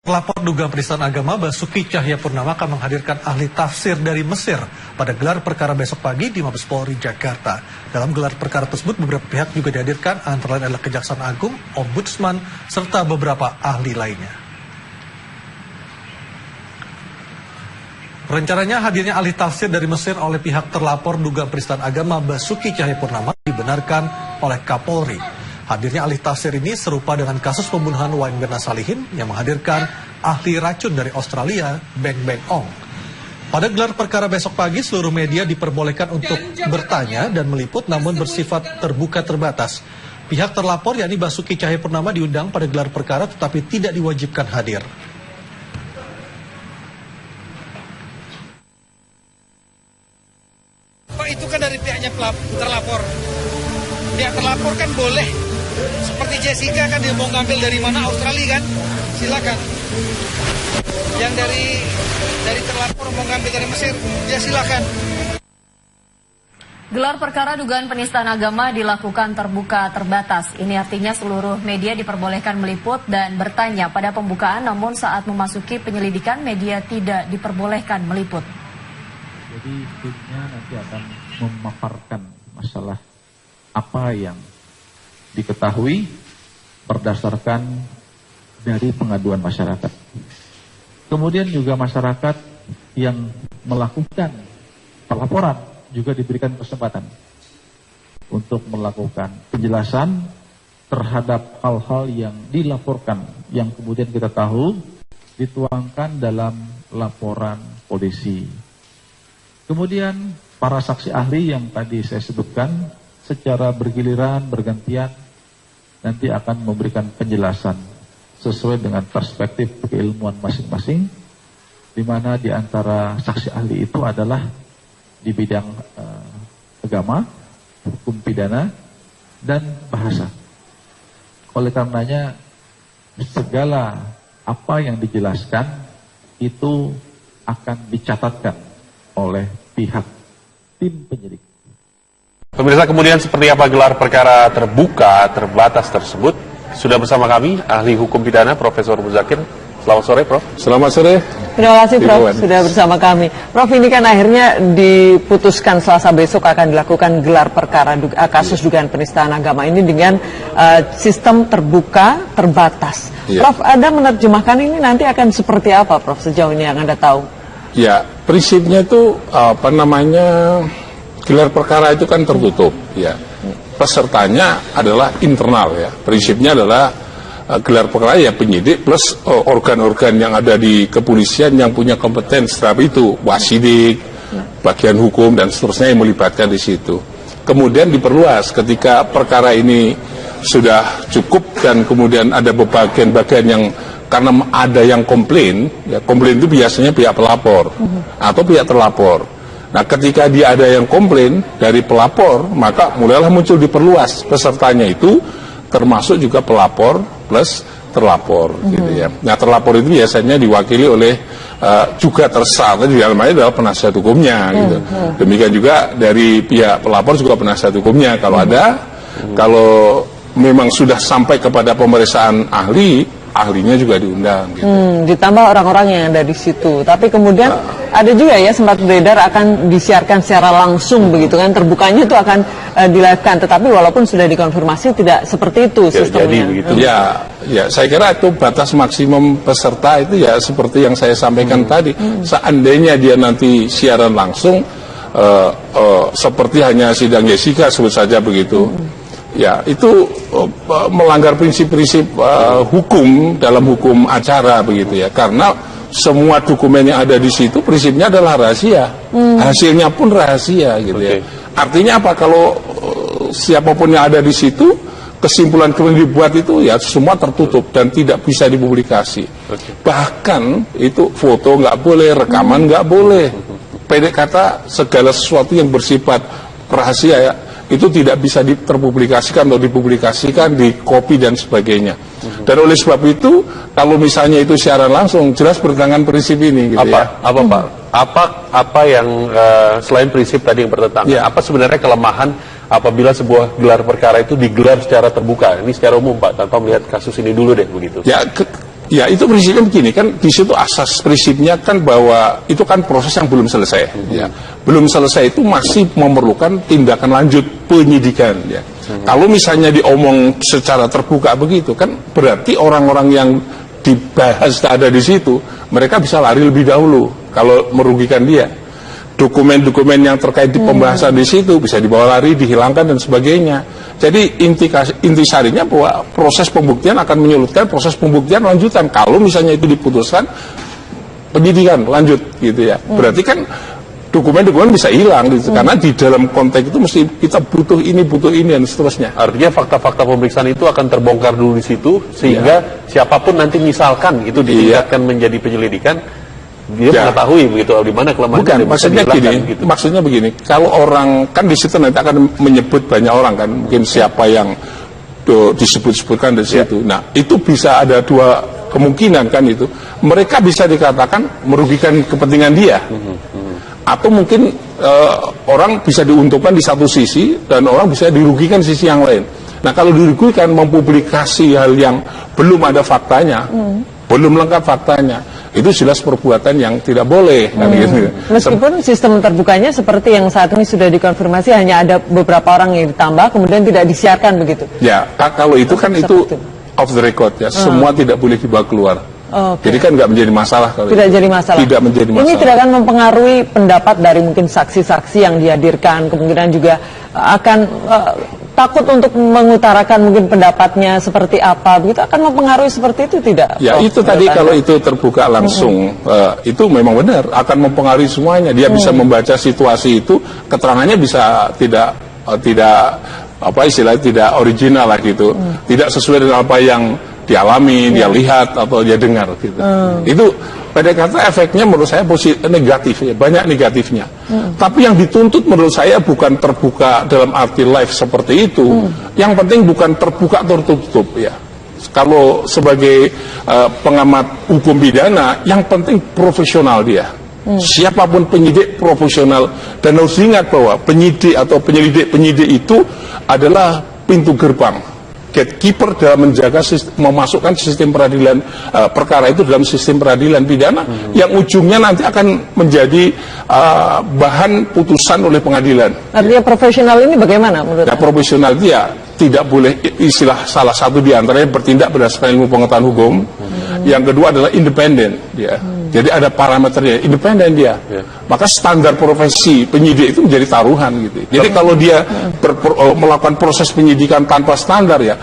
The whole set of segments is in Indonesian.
Pelapor dugaan penistaan agama Basuki Cahayapurnama akan menghadirkan ahli tafsir dari Mesir pada gelar perkara besok pagi di Mabes Polri Jakarta. Dalam gelar perkara tersebut beberapa pihak juga dihadirkan, antara lain adalah Kejaksaan Agung, Ombudsman, serta beberapa ahli lainnya. Rencananya hadirnya ahli tafsir dari Mesir oleh pihak terlapor dugaan penistaan agama Basuki Cahayapurnama dibenarkan oleh Kapolri. Hadirnya ahli tafsir ini serupa dengan kasus pembunuhan Wayan Mirna Salihin yang menghadirkan ahli racun dari Australia, Beng Beng Ong. Pada gelar perkara besok pagi, seluruh media diperbolehkan untuk bertanya dan meliput namun bersifat terbuka terbatas. Pihak terlapor yakni Basuki Cahayapurnama diundang pada gelar perkara tetapi tidak diwajibkan hadir. Itu kan dari pihaknya terlapor. Pihak terlapor kan boleh. Seperti Jessica kan dia mau ngambil dari mana, Australia kan? Silakan. Yang dari terlapor mau ngambil dari Mesir, ya silakan. Gelar perkara dugaan penistaan agama dilakukan terbuka terbatas. Ini artinya seluruh media diperbolehkan meliput dan bertanya pada pembukaan, namun saat memasuki penyelidikan media tidak diperbolehkan meliput. Jadi timnya nanti akan memaparkan masalah apa yang diketahui berdasarkan dari pengaduan masyarakat. Kemudian juga masyarakat yang melakukan pelaporan juga diberikan kesempatan untuk melakukan penjelasan terhadap hal-hal yang dilaporkan, yang kemudian kita tahu dituangkan dalam laporan polisi. Kemudian para saksi ahli yang tadi saya sebutkan secara bergiliran, bergantian nanti akan memberikan penjelasan sesuai dengan perspektif keilmuan masing-masing, di mana di antara saksi ahli itu adalah di bidang agama, hukum pidana, dan bahasa. Oleh karenanya segala apa yang dijelaskan itu akan dicatatkan oleh pihak tim penyidik. Pemirsa, kemudian seperti apa gelar perkara terbuka terbatas tersebut? Sudah bersama kami ahli hukum pidana Profesor Muzakir. Selamat sore, Prof. Selamat sore. Terima kasih, Prof, sudah bersama kami. Prof, ini kan akhirnya diputuskan Selasa besok akan dilakukan gelar perkara kasus dugaan penistaan agama ini dengan sistem terbuka terbatas. Prof, Anda menerjemahkan ini nanti akan seperti apa, Prof, sejauh ini yang Anda tahu? Ya, prinsipnya itu gelar perkara itu kan tertutup, ya. Pesertanya adalah internal, ya. Prinsipnya adalah gelar perkara ya penyidik plus organ-organ yang ada di kepolisian yang punya kompeten terhadap itu, wasidik, bagian hukum dan seterusnya yang melibatkan di situ. Kemudian diperluas ketika perkara ini sudah cukup dan kemudian ada bagian-bagian yang karena ada yang komplain, ya komplain itu biasanya pihak pelapor atau pihak terlapor. Nah, ketika dia ada yang komplain dari pelapor, maka mulailah muncul diperluas pesertanya itu, termasuk juga pelapor plus terlapor, gitu ya. Nah, terlapor itu biasanya diwakili oleh juga tersangka di dalamnya adalah penasihat hukumnya, gitu. Demikian juga dari pihak pelapor juga penasihat hukumnya kalau ada. Kalau memang sudah sampai kepada pemeriksaan ahlinya juga diundang. Gitu. Ditambah orang-orang yang ada di situ. Tapi kemudian ada juga ya sempat beredar akan disiarkan secara langsung begitu kan, terbukanya itu akan dilakukan. Tetapi walaupun sudah dikonfirmasi tidak seperti itu sistemnya. Ya, saya kira itu batas maksimum peserta itu ya seperti yang saya sampaikan tadi. Seandainya dia nanti siaran langsung, seperti hanya sidang Jessica sebut saja begitu. Ya, itu melanggar prinsip-prinsip hukum dalam hukum acara begitu ya. Karena semua dokumen yang ada di situ prinsipnya adalah rahasia. Hasilnya pun rahasia gitu ya. Artinya apa? Kalau siapapun yang ada di situ, kesimpulan yang dibuat itu ya semua tertutup dan tidak bisa dipublikasi. Bahkan itu foto nggak boleh, rekaman nggak boleh. Pendek kata segala sesuatu yang bersifat rahasia ya, itu tidak bisa terpublikasikan atau dipublikasikan, di copy dan sebagainya. Dan oleh sebab itu, kalau misalnya itu siaran langsung, jelas bertentangan prinsip ini. Gitu Apa yang selain prinsip tadi yang bertentangan? Apa sebenarnya kelemahan apabila sebuah gelar perkara itu digelar secara terbuka? Ini secara umum, Pak, tanpa melihat kasus ini dulu deh begitu. Ya, Ya, itu prinsipnya begini kan, di situ asas prinsipnya kan bahwa itu kan proses yang belum selesai. Ya, belum selesai itu masih memerlukan tindakan lanjut penyidikan. Ya, kalau misalnya diomong secara terbuka begitu kan, berarti orang-orang yang dibahas ada di situ, mereka bisa lari lebih dahulu kalau merugikan dia. Dokumen-dokumen yang terkait di pembahasan di situ bisa dibawa lari, dihilangkan dan sebagainya. Jadi intisarinya bahwa proses pembuktian akan menyulitkan proses pembuktian lanjutan. Kalau misalnya itu diputuskan penyidikan lanjut gitu ya. Berarti kan dokumen-dokumen bisa hilang gitu. Karena di dalam konteks itu mesti kita butuh ini dan seterusnya. Artinya fakta-fakta pemeriksaan itu akan terbongkar dulu di situ sehingga siapapun nanti misalkan itu ditingkatkan menjadi penyelidikan, dia mengetahui begitu di mana kelemahan. Bukan, maksudnya gini, gitu. Maksudnya begini, kalau orang kan di situ nanti akan menyebut banyak orang kan, mungkin siapa yang disebut-sebutkan di situ. Nah, itu bisa ada dua kemungkinan kan itu. Mereka bisa dikatakan merugikan kepentingan dia. Atau mungkin orang bisa diuntungkan di satu sisi dan orang bisa dirugikan di sisi yang lain. Nah, kalau dirugikan mempublikasi hal yang belum ada faktanya, belum lengkap faktanya, itu jelas perbuatan yang tidak boleh. Kan, gitu. Meskipun sistem terbukanya seperti yang saat ini sudah dikonfirmasi, hanya ada beberapa orang yang ditambah kemudian tidak disiarkan begitu. Ya, kalau itu kan itu off the record ya, semua tidak boleh dibawa keluar. Jadi kan nggak menjadi masalah kalau tidak itu. Jadi masalah. Tidak menjadi masalah. Ini tidak akan mempengaruhi pendapat dari mungkin saksi-saksi yang dihadirkan, kemungkinan juga akan takut untuk mengutarakan mungkin pendapatnya seperti apa, begitu akan mempengaruhi seperti itu tidak? Ya, itu tadi kalau itu terbuka langsung, itu memang benar akan mempengaruhi semuanya. Dia bisa membaca situasi itu, keterangannya bisa tidak apa istilahnya tidak original lah gitu, tidak sesuai dengan apa yang dialami, dia lihat atau dia dengar gitu. Itu pada kata efeknya menurut saya negatif ya, banyak negatifnya. Tapi yang dituntut menurut saya bukan terbuka dalam arti live seperti itu. Yang penting bukan terbuka tertutup ya. Kalau sebagai pengamat hukum pidana, yang penting profesional dia. Siapapun penyidik profesional, dan harus diingat bahwa penyidik atau penyelidik itu adalah pintu gerbang, gatekeeper dalam menjaga memasukkan sistem peradilan perkara itu dalam sistem peradilan pidana yang ujungnya nanti akan menjadi bahan putusan oleh pengadilan. Artinya profesional ini bagaimana menurut Anda? Profesional dia tidak boleh istilah salah satu di antaranya bertindak berdasarkan ilmu pengetahuan hukum. Yang kedua adalah independen dia. Jadi ada parameternya, independen dia. Maka standar profesi penyidik itu menjadi taruhan gitu. Jadi kalau dia melakukan proses penyidikan tanpa standar ya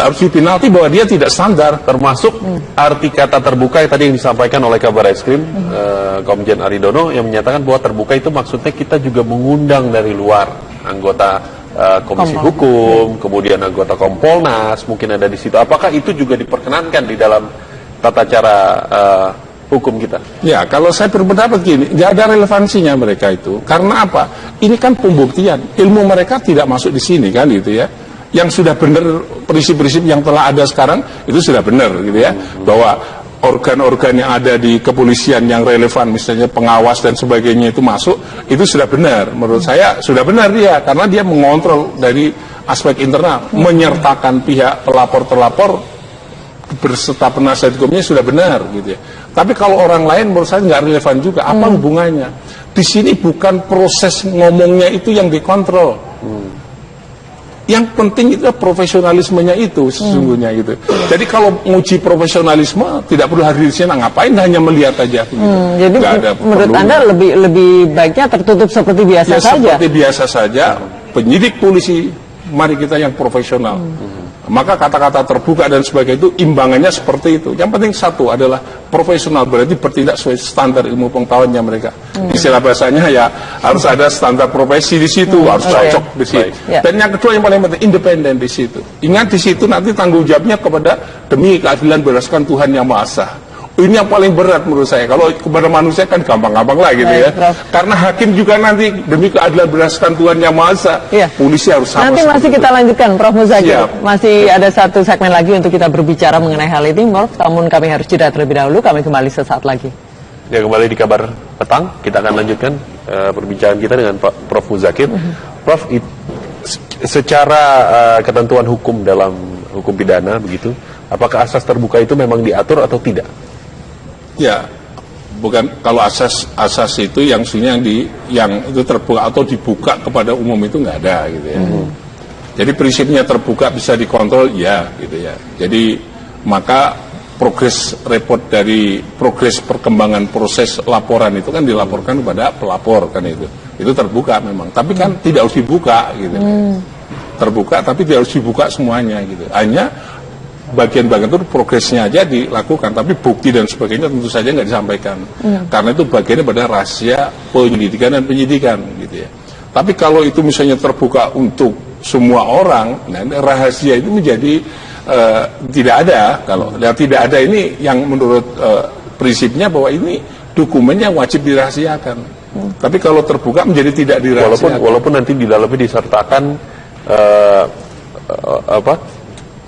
harus dipinalti bahwa dia tidak standar. Termasuk arti kata terbuka yang tadi yang disampaikan oleh Kabar Eskrim Komjen Aridono yang menyatakan bahwa terbuka itu maksudnya kita juga mengundang dari luar anggota Komisi Hukum, kemudian anggota Kompolnas mungkin ada di situ. Apakah itu juga diperkenankan di dalam tata cara hukum kita? Ya, kalau saya berpendapat gini, nggak ada relevansinya mereka itu. Karena apa? Ini kan pembuktian. Ilmu mereka tidak masuk di sini kan gitu ya. Yang sudah benar prinsip-prinsip yang telah ada sekarang itu sudah benar gitu ya. Bahwa organ-organ yang ada di kepolisian yang relevan, misalnya pengawas dan sebagainya itu masuk, itu sudah benar. Menurut saya sudah benar dia, karena dia mengontrol dari aspek internal, menyertakan pihak pelapor-terlapor berserta penasihat hukumnya sudah benar gitu ya. Tapi kalau orang lain menurut saya nggak relevan juga. Apa hubungannya? Di sini bukan proses ngomongnya itu yang dikontrol. Yang penting itu profesionalismenya itu sesungguhnya gitu. Jadi kalau menguji profesionalisme tidak perlu hadir di sini, ngapain hanya melihat aja. Gitu. Jadi menurut Anda lebih baiknya tertutup seperti biasa saja. Seperti biasa saja. Penyidik polisi, mari kita yang profesional. Maka kata-kata terbuka dan sebagainya itu imbangannya seperti itu. Yang penting satu adalah profesional, berarti bertindak sesuai standar ilmu pengetahuannya mereka. Istilah bahasanya ya harus ada standar profesi di situ, harus cocok di situ. Dan yang kedua yang paling penting independen di situ. Ingat di situ nanti tanggung jawabnya kepada demi keadilan berdasarkan Tuhan Yang Maha Esa. Ini yang paling berat menurut saya. Kalau kepada manusia kan gampang-gampang lah gitu ya. Karena hakim juga nanti demi keadilan berdasarkan Tuhan Yang Maha Esa. Polisi harus sama. Nanti masih kita lanjutkan, Prof. Muzakir. Masih ada satu segmen lagi untuk kita berbicara mengenai hal ini, Prof. Namun kami harus jeda terlebih dahulu. Kami kembali sesaat lagi. Ya, kembali di Kabar Petang. Kita akan lanjutkan perbincangan kita dengan Pak Prof. Muzakir. Prof, secara ketentuan hukum dalam hukum pidana begitu, Apakah asas terbuka itu memang diatur atau tidak? Ya, bukan, kalau asas itu yang itu terbuka atau dibuka kepada umum itu nggak ada gitu ya. Jadi prinsipnya terbuka bisa dikontrol ya gitu ya. Jadi maka progres perkembangan proses laporan itu kan dilaporkan kepada pelapor kan itu terbuka memang, tapi kan tidak harus dibuka gitu. Terbuka tapi tidak harus dibuka semuanya gitu, hanya bagian-bagian itu progresnya aja dilakukan, tapi bukti dan sebagainya tentu saja nggak disampaikan karena itu bagiannya pada rahasia penyelidikan dan penyidikan gitu ya. Tapi kalau itu misalnya terbuka untuk semua orang, nah rahasia itu menjadi tidak ada. Kalau tidak ada ini yang menurut prinsipnya bahwa ini dokumennya wajib dirahasiakan. Tapi kalau terbuka menjadi tidak dirahasiakan. Walaupun nanti di dalamnya disertakan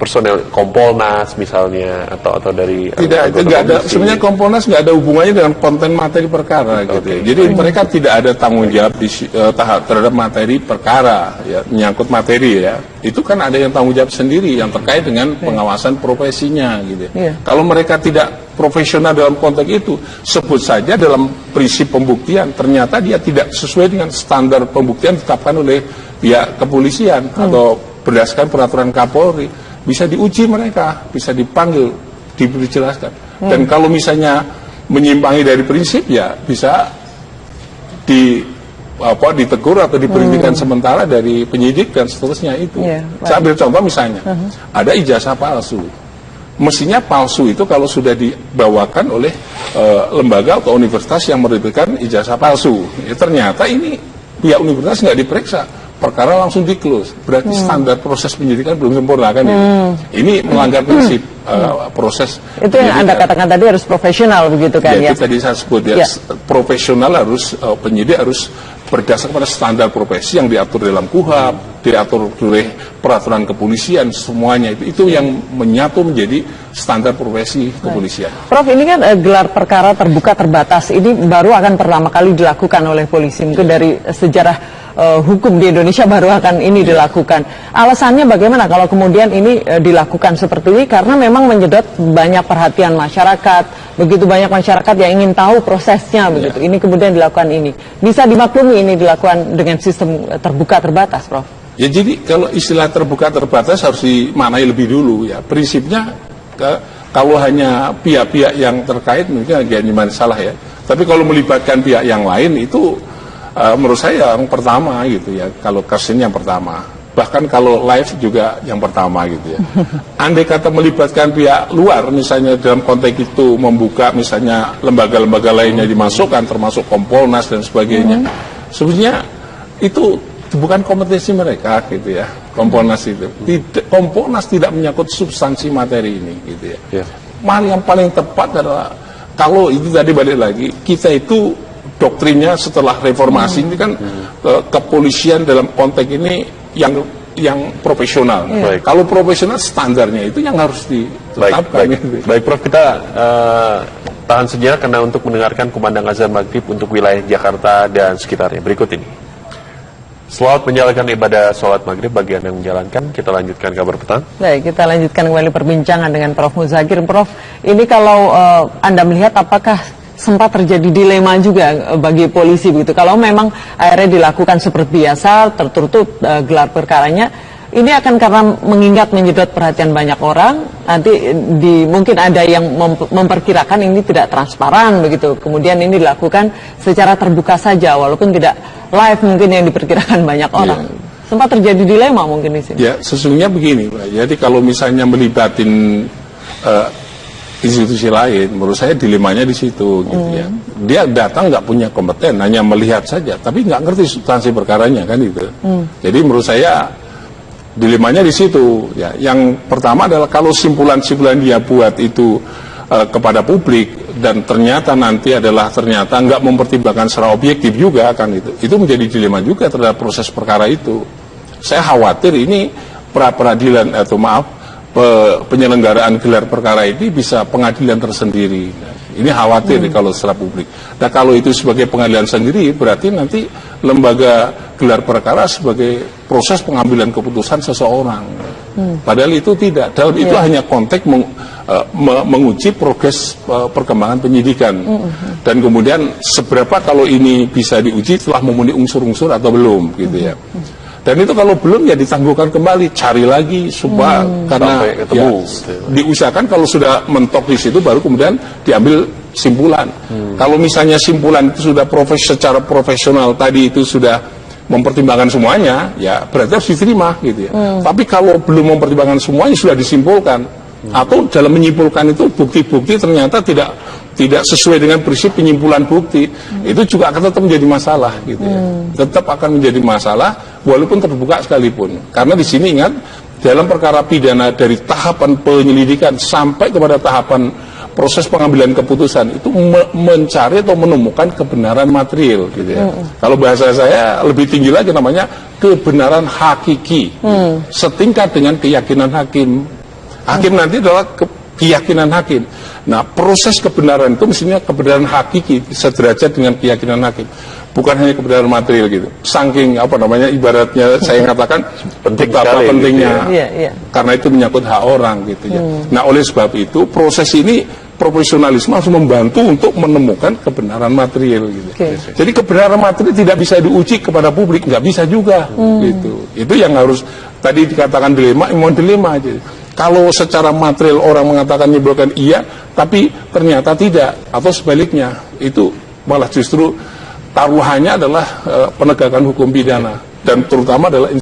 personel Kompolnas misalnya atau dari tidak ada. Sebenarnya Kompolnas nggak ada hubungannya dengan konten materi perkara gitu. Jadi mereka tidak ada tanggung jawab terhadap materi perkara ya, menyangkut materi ya. Itu kan ada yang tanggung jawab sendiri yang terkait dengan pengawasan profesinya gitu. Kalau mereka tidak profesional dalam konteks itu, sebut saja dalam prinsip pembuktian ternyata dia tidak sesuai dengan standar pembuktian ditetapkan oleh pihak kepolisian atau berdasarkan peraturan Kapolri, bisa diuji mereka, bisa dipanggil, dijelaskan. Dan kalau misalnya menyimpangi dari prinsip ya bisa ditegur atau diberhentikan sementara dari penyidik dan seterusnya itu. Saya ambil contoh misalnya, ada ijazah palsu. Mestinya palsu itu kalau sudah dibawakan oleh lembaga atau universitas yang menerbitkan ijazah palsu. Ya, ternyata ini pihak universitas nggak diperiksa, perkara langsung di-close. Berarti standar proses penyidikan belum sempurna kan ini melanggar prinsip proses itu yang Anda katakan tadi harus profesional begitu kan ya? Itu tadi saya sebut ya. Profesional harus penyidik harus berdasarkan pada standar profesi yang diatur dalam KUHP, diatur oleh peraturan kepolisian, semuanya itu yang menyatu menjadi standar profesi kepolisian. Prof, ini kan gelar perkara terbuka terbatas ini baru akan pertama kali dilakukan oleh polisi, mungkin dari sejarah hukum di Indonesia baru akan ini dilakukan. Alasannya bagaimana kalau kemudian ini dilakukan seperti ini? Karena memang menyedot banyak perhatian masyarakat, begitu banyak masyarakat yang ingin tahu prosesnya begitu. Ini kemudian dilakukan ini. Bisa dimaklumi ini dilakukan dengan sistem terbuka terbatas, Prof? Ya, jadi kalau istilah terbuka terbatas harus dimaknai lebih dulu ya. Prinsipnya kalau hanya pihak-pihak yang terkait mungkin agak salah ya. Tapi kalau melibatkan pihak yang lain itu menurut saya yang pertama gitu ya, kalau kasus ini yang pertama, bahkan kalau live juga yang pertama gitu ya. Andai kata melibatkan pihak luar misalnya dalam konteks itu membuka misalnya lembaga-lembaga lainnya dimasukkan termasuk Kompolnas dan sebagainya, sebenarnya itu bukan kompetensi mereka gitu ya. Kompolnas itu Kompolnas tidak menyangkut substansi materi ini gitu ya. Yang paling tepat adalah kalau itu tadi balik lagi, kita itu doktrinnya setelah reformasi ini kan kepolisian dalam konteks ini yang profesional. Kalau profesional standarnya itu yang harus ditetapkan. Baik Prof, kita tahan sejenak karena untuk mendengarkan kumandang azan maghrib untuk wilayah Jakarta dan sekitarnya. Berikut ini. Selamat menjalankan ibadah sholat maghrib bagi Anda yang menjalankan. Kita lanjutkan kabar petang. Baik, kita lanjutkan kembali perbincangan dengan Prof. Muzakir. Prof, ini kalau Anda melihat apakah sempat terjadi dilema juga bagi polisi begitu. Kalau memang akhirnya dilakukan seperti biasa, tertutup gelar perkaranya, ini akan karena mengingat menyedot perhatian banyak orang, nanti mungkin ada yang memperkirakan ini tidak transparan begitu. Kemudian ini dilakukan secara terbuka saja, walaupun tidak live mungkin yang diperkirakan banyak orang. Sempat terjadi dilema mungkin di sini. Ya, sesungguhnya begini, Pak. Jadi kalau misalnya melibatin institusi lain, menurut saya dilemanya di situ gitu ya. Dia datang nggak punya kompeten, hanya melihat saja, tapi nggak ngerti substansi perkaranya kan itu. Jadi menurut saya dilemanya di situ ya. Yang pertama adalah kalau simpulan-simpulan dia buat itu kepada publik dan ternyata nanti ternyata nggak mempertimbangkan secara objektif juga kan itu menjadi dilema juga terhadap proses perkara itu. Saya khawatir ini peradilan atau maaf penyelenggaraan gelar perkara ini bisa pengadilan tersendiri. Ini khawatir kalau secara publik. Nah kalau itu sebagai pengadilan sendiri, berarti nanti lembaga gelar perkara sebagai proses pengambilan keputusan seseorang. Padahal itu tidak. Dalam itu hanya konteks menguji progres perkembangan penyidikan. Dan kemudian seberapa kalau ini bisa diuji telah memenuhi unsur-unsur atau belum, gitu ya. Dan itu kalau belum ya ditangguhkan kembali, cari lagi supaya karena ya, diusahakan kalau sudah mentok di situ baru kemudian diambil simpulan. Kalau misalnya simpulan itu sudah secara profesional tadi itu sudah mempertimbangkan semuanya, ya berarti harus diterima gitu ya. Tapi kalau belum mempertimbangkan semuanya sudah disimpulkan atau dalam menyimpulkan itu bukti-bukti ternyata tidak sesuai dengan prinsip penyimpulan bukti, itu juga akan tetap menjadi masalah gitu ya. Tetap akan menjadi masalah walaupun terbuka sekalipun. Karena di sini ingat dalam perkara pidana dari tahapan penyelidikan sampai kepada tahapan proses pengambilan keputusan itu mencari atau menemukan kebenaran material gitu ya. Kalau bahasa saya lebih tinggi lagi namanya kebenaran hakiki. Setingkat dengan keyakinan hakim. Hakim nanti adalah keyakinan hakim. Nah, proses kebenaran itu mestinya kebenaran hakiki sederajat dengan keyakinan hakim. Bukan hanya kebenaran material gitu. Saking ibaratnya saya katakan betapa pentingnya gitu ya. Karena itu menyangkut hak orang gitu ya. Nah, oleh sebab itu proses ini profesionalisme harus membantu untuk menemukan kebenaran material gitu. Jadi kebenaran material tidak bisa diuji kepada publik, nggak bisa juga gitu. Itu yang harus tadi dikatakan dilema, emang dilema aja. Kalau secara material orang mengatakan menyimpulkan iya, tapi ternyata tidak, atau sebaliknya, itu malah justru taruhannya adalah penegakan hukum pidana, dan terutama adalah